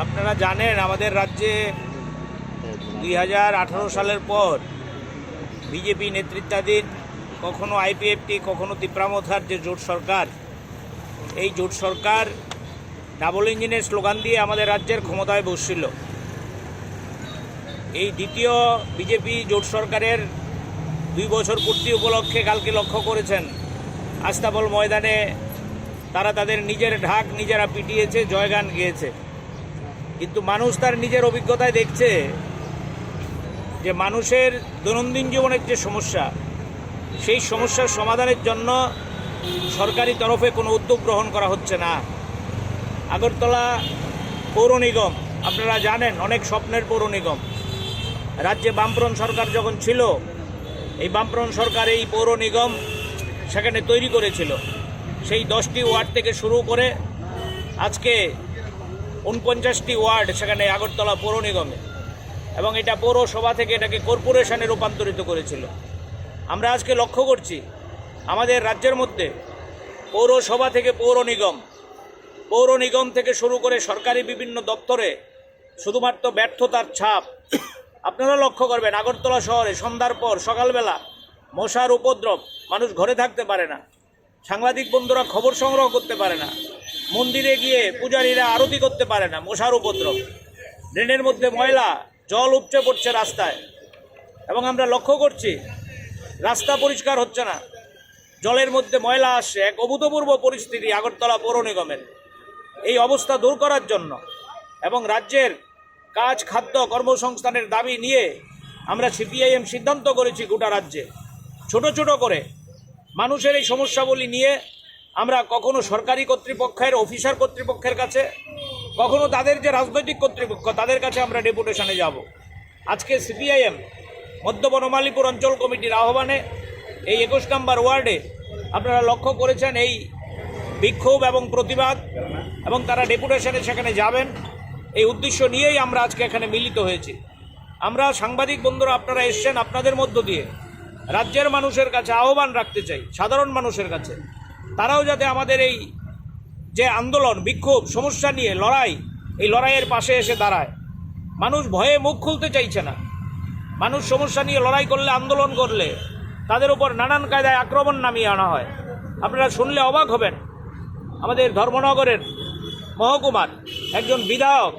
আপনারা জানেন আমাদের রাজ্যে 2018 সালের পর বিজেপি নেতৃত্বাধীন কখনো আইপিএফটি কখনো তিপ্রামথার যে জোট সরকার, এই জোট সরকার ডাবল ইঞ্জিনের স্লোগান দিয়ে আমাদের রাজ্যের ক্ষমতায় বসছিল। এই দ্বিতীয় বিজেপি জোট সরকারের 2 বছর পূর্তি উপলক্ষে কালকে লক্ষ্য করেছেন আস্তাবল ময়দানে তারা তাদের নিজের ঢাক নিজেরা পিটিয়েছে, জয়গান গেয়েছে। কিন্তু মানুষ তার নিজের অভিজ্ঞতায় দেখছে যে মানুষের দৈনন্দিন জীবনের যে সমস্যা, সেই সমস্যার সমাধানের জন্য সরকারি তরফে কোনো উদ্যোগ গ্রহণ করা হচ্ছে না। আগরতলা পৌর নিগম আপনারা জানেন অনেক স্বপ্নের পৌর নিগম। রাজ্যে বামফ্রন্ট সরকার যখন ছিল, এই বামফ্রন্ট সরকার এই পৌর নিগম সেখানে তৈরি করেছিল। সেই 10টি ওয়ার্ড থেকে শুরু করে আজকে 49টি ওয়ার্ড সেখানে আগরতলা পৌর নিগমে, এবং এটা পৌরসভা থেকে এটাকে কর্পোরেশনে রূপান্তরিত করেছিল। আমরা আজকে লক্ষ্য করছি আমাদের রাজ্যের মধ্যে পৌরসভা থেকে পৌর নিগম থেকে শুরু করে সরকারি বিভিন্ন দপ্তরে শুধুমাত্র ব্যর্থতার ছাপ। আপনারা লক্ষ্য করবেন আগরতলা শহরে সন্ধ্যার পর সকালবেলা মশার উপদ্রব, মানুষ ঘরে থাকতে পারে না, সাংবাদিক বন্ধুরা খবর সংগ্রহ করতে পারে না, মন্দিরে গিয়ে পূজারীরা আরতি করতে পারে না, মশার উপদ্রব। ড্রেনের মধ্যে ময়লা, জল উপচে পড়ছে রাস্তায়, এবং আমরা লক্ষ্য করছি রাস্তা পরিষ্কার হচ্ছে না, জলের মধ্যে ময়লা আসছে। এক অভূতপূর্ব পরিস্থিতি আগরতলা পৌর নিগমের। এই অবস্থা দূর করার জন্য এবং রাজ্যের কাজ, খাদ্য, কর্মসংস্থানের দাবি নিয়ে আমরা সিপিআইএম সিদ্ধান্ত করেছি গোটা রাজ্যে ছোট ছোট করে মানুষের এই সমস্যাগুলি নিয়ে আমরা কখনো সরকারি কর্তৃপক্ষের, অফিসার কর্তৃপক্ষের কাছে, কখনো তাদের যে রাজনৈতিক কর্তৃপক্ষ তাদের কাছে আমরা ডেপুটেশনে যাব। আজকে সিপিআইএম মধ্য বনমালীপুর অঞ্চল কমিটির আহ্বানে এই 21 নম্বর ওয়ার্ডে আপনারা লক্ষ্য করেছেন এই বিক্ষোভ এবং প্রতিবাদ, এবং তারা ডেপুটেশনে সেখানে যাবেন, এই উদ্দেশ্য নিয়েই আমরা আজকে এখানে মিলিত হয়েছি। আমরা সাংবাদিক বন্ধুরা আপনারা এসছেন, আপনাদের মধ্য দিয়ে রাজ্যের মানুষের কাছে আহ্বান রাখতে চাই, সাধারণ মানুষের কাছে, তারাও যাতে আমাদের এই যে আন্দোলন, বিক্ষোভ, সমস্যা নিয়ে লড়াই, এই লড়াইয়ের পাশে এসে দাঁড়ায়। মানুষ ভয়ে মুখ খুলতে চাইছে না। মানুষ সমস্যা নিয়ে লড়াই করলে, আন্দোলন করলে তাদের উপর নানান কায়দায় আক্রমণ নামিয়ে আনা হয়। আপনারা শুনলে অবাক হবেন, আমাদের ধর্মনগরের মহকুমার একজন বিধায়ক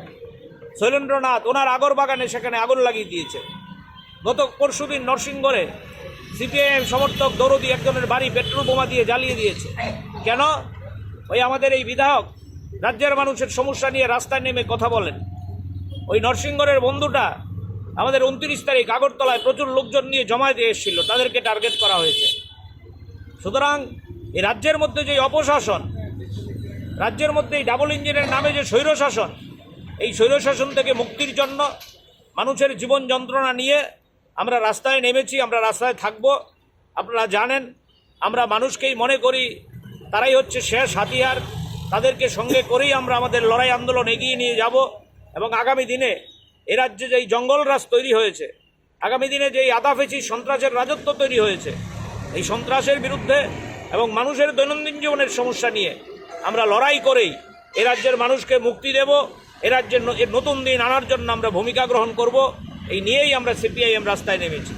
শৈলেন্দ্রনাথ, ওনার আগর বাগানে সেখানে আগুন লাগিয়ে দিয়েছে। গত পরশুদিন নরসিংগড়ে সিপিআইএম সমর্থক দরদি একজনের বাড়ি পেট্রোল বোমা দিয়ে জ্বালিয়ে দিয়েছে। কেন? ওই আমাদের এই বিধায়ক রাজ্যের মানুষের সমস্যা নিয়ে রাস্তায় নেমে কথা বলেন। ওই নরসিংগড়ের বন্ধুটা আমাদের 29 তারিখ আগরতলায় প্রচুর লোকজন নিয়ে জমায়েত এসেছিল, তাদেরকে টার্গেট করা হয়েছে। সুতরাং এই রাজ্যের মধ্যে যে অপশাসন, রাজ্যের মধ্যে এই ডাবল ইঞ্জিনের নামে যে স্বৈরশাসন, এই স্বৈরশাসন থেকে মুক্তির জন্য মানুষের জীবন যন্ত্রণা নিয়ে আমরা রাস্তায় নেমেছি, আমরা রাস্তায় থাকব। আপনারা জানেন আমরা মানুষকেই মনে করি তারাই হচ্ছে শেষ হাতিয়ার, তাদেরকে সঙ্গে করেই আমরা আমাদের লড়াই আন্দোলন এগিয়ে নিয়ে যাব। এবং আগামী দিনে এ রাজ্যে যেই জঙ্গলরাজ তৈরি হয়েছে, আগামী দিনে যেই আদাফেচি সন্ত্রাসের রাজত্ব তৈরি হয়েছে, এই সন্ত্রাসের বিরুদ্ধে এবং মানুষের দৈনন্দিন জীবনের সমস্যা নিয়ে আমরা লড়াই করেই এ রাজ্যের মানুষকে মুক্তি দেব। এ রাজ্যের নতুন দিন আনার জন্য আমরা ভূমিকা গ্রহণ করব। এই নিয়েই আমরা সিপিআইএম রাস্তায় নেমেছি।